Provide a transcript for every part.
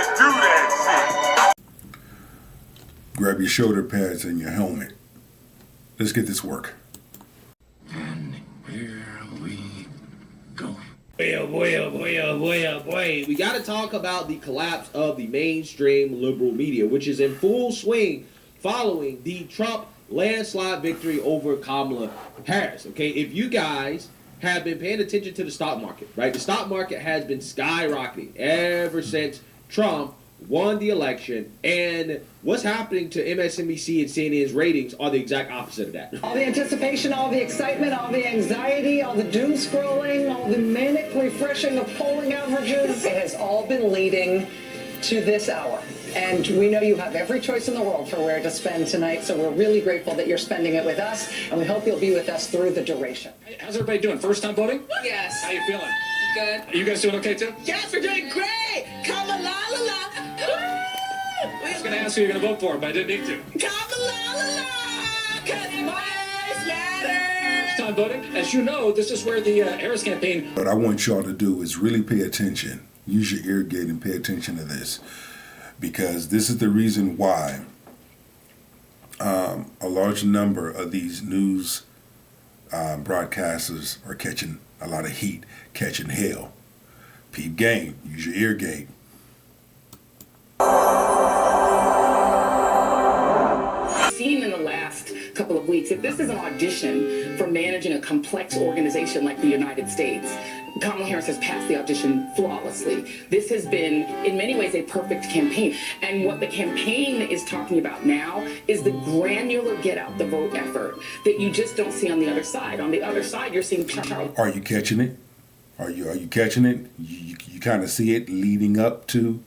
Let's do that shit. Grab your shoulder pads and your helmet. Let's get this work. And here we go. Boy, oh boy, oh boy, oh boy, oh boy. We got to talk about the collapse of the mainstream liberal media, which is in full swing following the Trump landslide victory over Kamala Harris. Okay, if you guys have been paying attention to the stock market, right? The stock market has been skyrocketing ever since Trump won the election, and what's happening to MSNBC and CNN's ratings are the exact opposite of that. All the anticipation, all the excitement, all the anxiety, all the doom scrolling, all the manic refreshing of polling averages, it has all been leading to this hour. And we know you have every choice in the world for where to spend tonight, so we're really grateful that you're spending it with us, and we hope you'll be with us through the duration. How's everybody doing? First time voting? Yes. How you feeling? Good. Are you guys doing okay too? Yes, we're doing great. Come la la la. I was going to ask who you're going to vote for, but I didn't need to. Come la la la. 'Cause voice matters. First time voting? As you know, this is where the Harris campaign. What I want y'all to do is really pay attention. Use your ear gate and pay attention to this. Because this is the reason why a large number of these news broadcasters are catching a lot of heat, catching hell. Peep game. Use your ear gate. Seen in the last couple of weeks, if this is an audition for managing a complex organization like the United States, Kamala Harris has passed the audition flawlessly. This has been, in many ways, a perfect campaign. And what the campaign is talking about now is the granular get out the vote effort that you just don't see on the other side. On the other side, you're seeing Charles. Are you catching it? Are you catching it? You kind of see it leading up to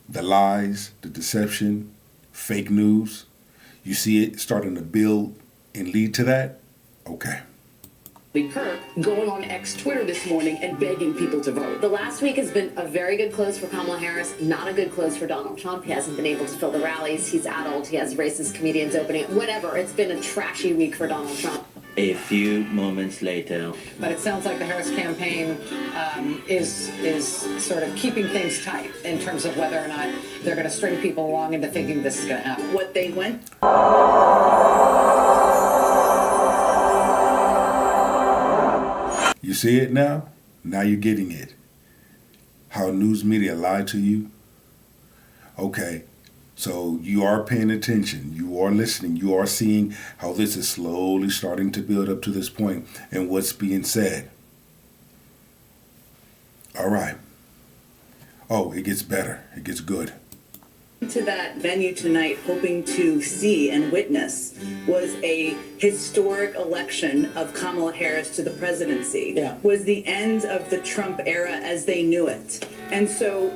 the lies, the deception, fake news. You see it starting to build and lead to that? Okay. Kirk going on X Twitter this morning and begging people to vote. The last week has been a very good close for Kamala Harris, not a good close for Donald Trump. He hasn't been able to fill the rallies. He's addled. He has racist comedians opening. Whatever. It's been a trashy week for Donald Trump. A few moments later. But it sounds like the Harris campaign is sort of keeping things tight in terms of whether or not they're going to string people along into thinking this is going to happen. What they went. You see it now? Now you're getting it. How news media lied to you? Okay, so you are paying attention. You are listening. You are seeing how this is slowly starting to build up to this point and what's being said. All right. Oh, it gets better. It gets good. To that venue tonight, hoping to see and witness, was a historic election of Kamala Harris to the presidency. Yeah. Was the end of the Trump era as they knew it. And so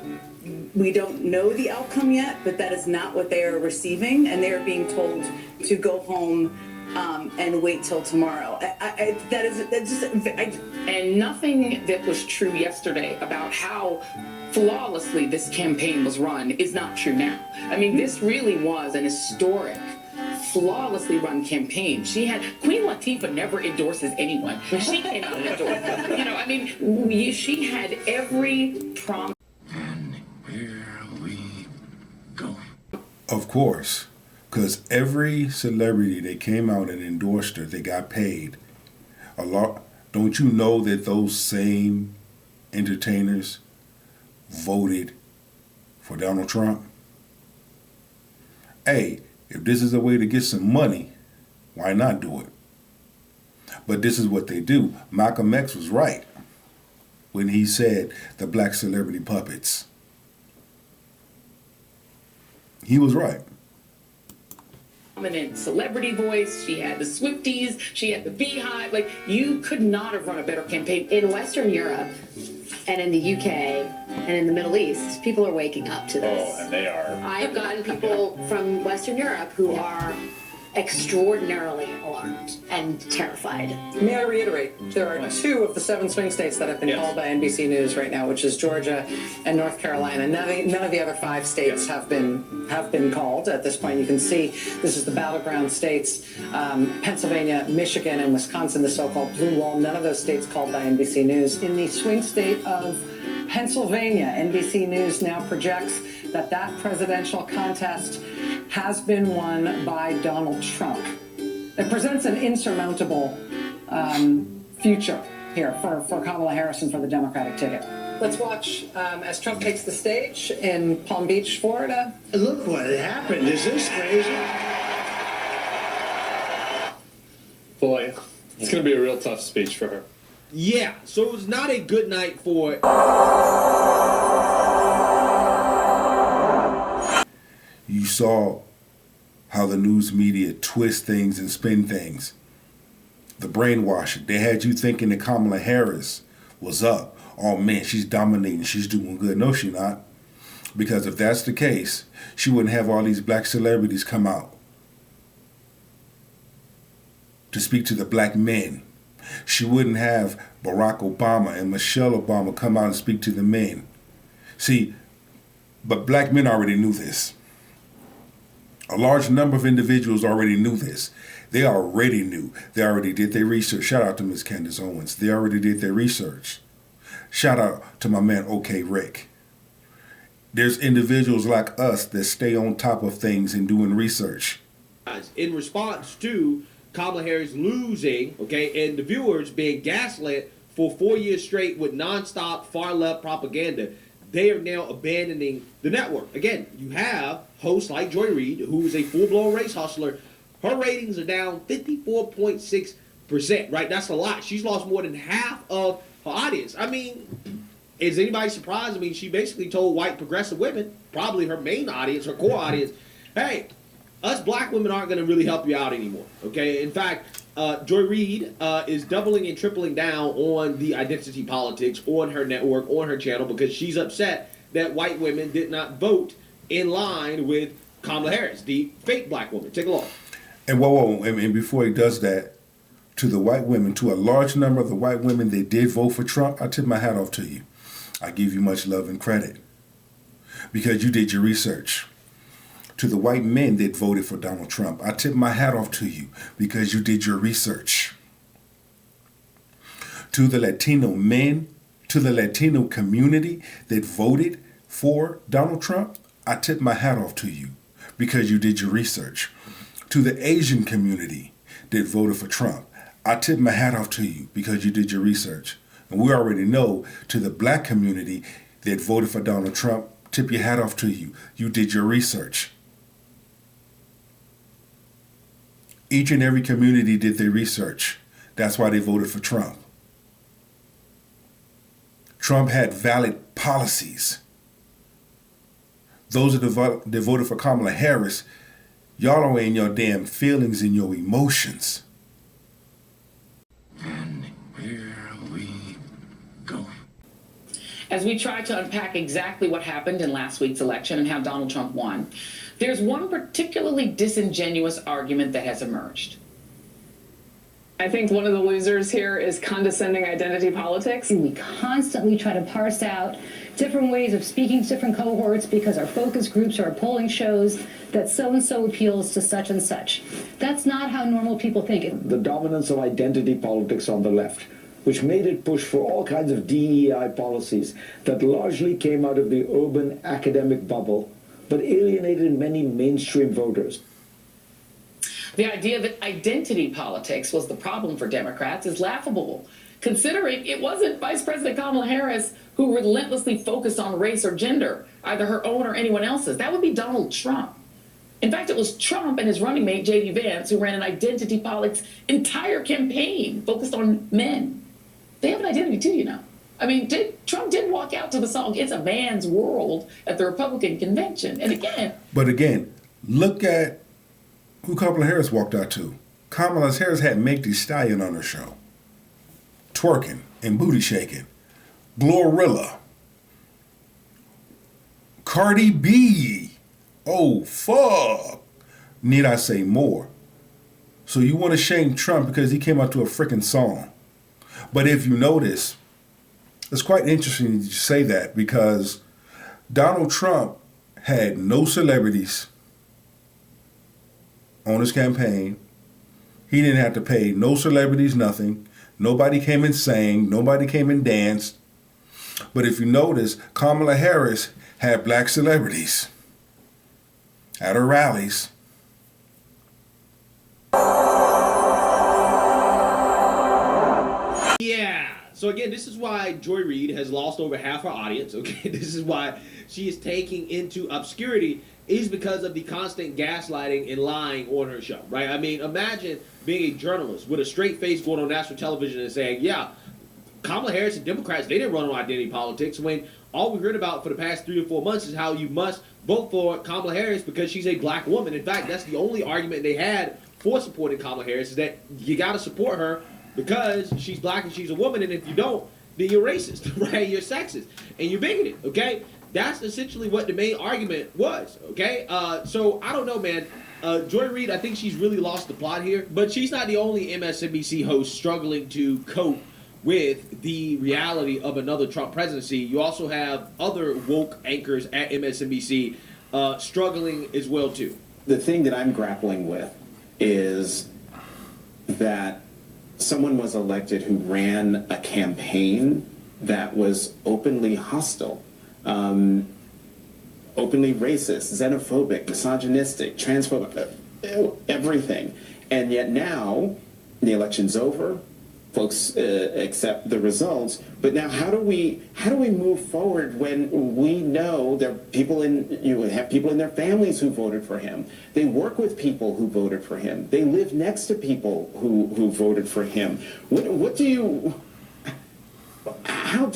we don't know the outcome yet, but that is not what they are receiving, and they are being told to go home and wait till tomorrow. And nothing that was true yesterday about how flawlessly this campaign was run is not true now. I mean, this really was an historic, flawlessly run campaign. She had, Queen Latifah never endorses anyone. She cannot endorse. You know, I mean, she had every promise. And here we go. Of course, because every celebrity that came out and endorsed her, they got paid a lot. Don't you know that those same entertainers voted for Donald Trump? Hey, if this is a way to get some money, why not do it? But this is what they do. Malcolm X was right when he said the black celebrity puppets. He was right. Prominent celebrity voice. She had the Swifties. She had the Beehive. Like, you could not have run a better campaign. In Western Europe and in the UK and in the Middle East, people are waking up to this. Oh, and they are. I've gotten people from Western Europe who are extraordinarily alarmed and terrified. May I reiterate, there are 2 of the 7 swing states that have been called by NBC News right now, which is Georgia and North Carolina. None of the other 5 states have been called at this point. You can see this is the battleground states: Pennsylvania, Michigan, and Wisconsin, the so-called blue wall. None of those states called by NBC News. In the swing state of Pennsylvania, NBC News now projects that presidential contest has been won by Donald Trump. It presents an insurmountable future here for Kamala Harris and for the Democratic ticket. Let's watch as Trump takes the stage in Palm Beach, Florida. Look what happened. Is this crazy? Boy, it's going to be a real tough speech for her. Yeah, so it was not a good night for... You saw how the news media twist things and spin things. The brainwashing. They had you thinking that Kamala Harris was up. Oh man, she's dominating. She's doing good. No, she's not. Because if that's the case, she wouldn't have all these black celebrities come out to speak to the black men. She wouldn't have Barack Obama and Michelle Obama come out and speak to the men. See, but black men already knew this. A large number of individuals already knew this. They already knew. They already did their research. Shout out to Ms. Candace Owens. They already did their research. Shout out to my man, OK Rick. There's individuals like us that stay on top of things and doing research. In response to Kamala Harris losing, okay, and the viewers being gaslit for 4 years straight with nonstop far-left propaganda, they are now abandoning the network. Again, you have hosts like Joy Reid, who is a full-blown race hustler. Her ratings are down 54.6%, right? That's a lot. She's lost more than half of her audience. I mean, is anybody surprised? I mean, she basically told white progressive women, probably her main audience, her core audience, hey, us black women aren't going to really help you out anymore, okay? In fact, Joy Reid is doubling and tripling down on the identity politics on her network, on her channel, because she's upset that white women did not vote in line with Kamala Harris, the fake black woman. Take a look. And and before he does that, to the white women, to a large number of the white women that did vote for Trump, I tip my hat off to you. I give you much love and credit because you did your research. To the white men that voted for Donald Trump, I tip my hat off to you because you did your research. To the Latino men, to the Latino community that voted for Donald Trump, I tip my hat off to you because you did your research. To the Asian community that voted for Trump, I tip my hat off to you because you did your research. And we already know to the black community that voted for Donald Trump, tip your hat off to you. You did your research. Each and every community did their research. That's why they voted for Trump. Trump had valid policies. Those that voted for Kamala Harris, y'all are in your damn feelings and your emotions. And here we go. As we try to unpack exactly what happened in last week's election and how Donald Trump won, there's one particularly disingenuous argument that has emerged. I think one of the losers here is condescending identity politics. We constantly try to parse out different ways of speaking to different cohorts because our focus groups or our polling shows that so-and-so appeals to such and such. That's not how normal people think. The dominance of identity politics on the left, which made it push for all kinds of DEI policies that largely came out of the urban academic bubble, but alienated many mainstream voters. The idea that identity politics was the problem for Democrats is laughable, considering it wasn't Vice President Kamala Harris who relentlessly focused on race or gender, either her own or anyone else's. That would be Donald Trump. In fact, it was Trump and his running mate, J.D. Vance, who ran an identity politics entire campaign focused on men. They have an identity too, you know. I mean, Trump did walk out to the song, "It's a Man's World" at the Republican convention. And again... But again, look at who Kamala Harris walked out to. Kamala Harris had Meg Thee Stallion on her show. Twerking and booty shaking. Glorilla. Cardi B. Oh, fuck. Need I say more? So you want to shame Trump because he came out to a freaking song. But if you notice, it's quite interesting that you say that because Donald Trump had no celebrities on his campaign. He didn't have to pay no celebrities nothing. Nobody came and sang. Nobody came and danced. But if you notice, Kamala Harris had black celebrities at her rallies. Yeah. So again, this is why Joy Reid has lost over half her audience. Okay, this is why she is taking into obscurity, is because of the constant gaslighting and lying on her show, right? I mean, imagine being a journalist with a straight face going on national television and saying, yeah, Kamala Harris and Democrats, they didn't run on identity politics, when all we heard about for the past 3 or 4 months is how you must vote for Kamala Harris because she's a black woman. In fact, that's the only argument they had for supporting Kamala Harris, is that you got to support her because she's black and she's a woman, and if you don't, then you're racist, right? You're sexist, and you're bigoted, okay? That's essentially what the main argument was, okay? So, I don't know, man. Joy Reid, I think she's really lost the plot here, but she's not the only MSNBC host struggling to cope with the reality of another Trump presidency. You also have other woke anchors at MSNBC struggling as well, too. The thing that I'm grappling with is that someone was elected who ran a campaign that was openly hostile, openly racist, xenophobic, misogynistic, transphobic, everything. And yet now the election's over, folks accept the results, but now how do we move forward when we know there are people have people in their families who voted for him? They work with people who voted for him. They live next to people who voted for him. How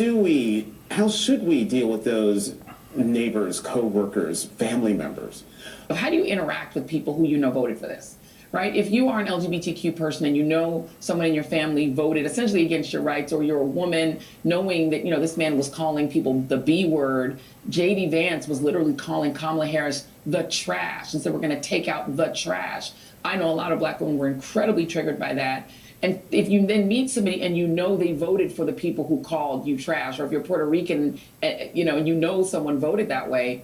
should we deal with those neighbors, co-workers, family members? How do you interact with people who you know voted for this? Right? If you are an LGBTQ person and you know someone in your family voted essentially against your rights, or you're a woman knowing that, this man was calling people the B word, J.D. Vance was literally calling Kamala Harris the trash and said, we're going to take out the trash. I know a lot of black women were incredibly triggered by that. And if you then meet somebody and you know they voted for the people who called you trash, or if you're Puerto Rican, and you know someone voted that way,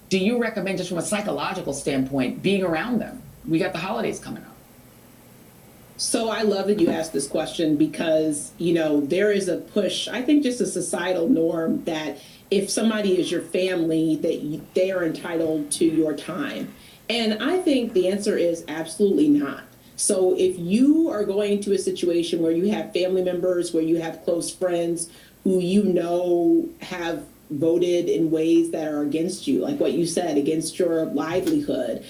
do you recommend, just from a psychological standpoint, being around them? We got the holidays coming up. So I love that you asked this question because, there is a push, I think just a societal norm that if somebody is your family, that they are entitled to your time. And I think the answer is absolutely not. So if you are going into a situation where you have family members, where you have close friends who have voted in ways that are against you, like what you said, against your livelihood,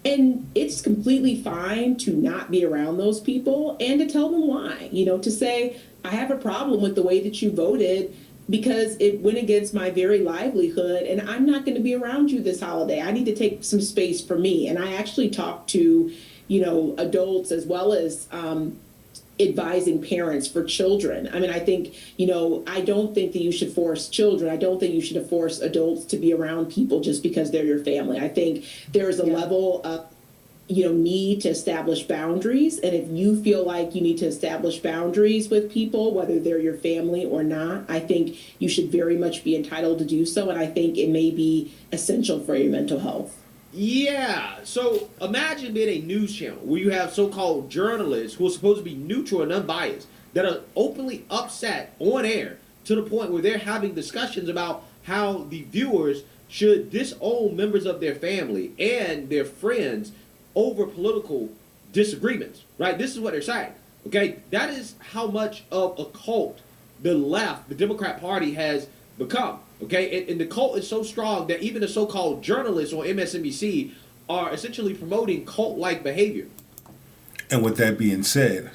and it's completely fine to not be around those people and to tell them why, to say, I have a problem with the way that you voted because it went against my very livelihood, and I'm not going to be around you this holiday. I need to take some space for me. And I actually talked to, adults as well as advising parents for children. I mean, I think, I don't think that you should force children. I don't think you should force adults to be around people just because they're your family. I think there's a level of, need to establish boundaries. And if you feel like you need to establish boundaries with people, whether they're your family or not, I think you should very much be entitled to do so. And I think it may be essential for your mental health. Yeah, so imagine being a news channel where you have so-called journalists who are supposed to be neutral and unbiased that are openly upset on air to the point where they're having discussions about how the viewers should disown members of their family and their friends over political disagreements, right? This is what they're saying, okay? That is how much of a cult the left, the Democrat Party, has become. Okay, and the cult is so strong that even the so-called journalists on MSNBC are essentially promoting cult-like behavior. And with that being said,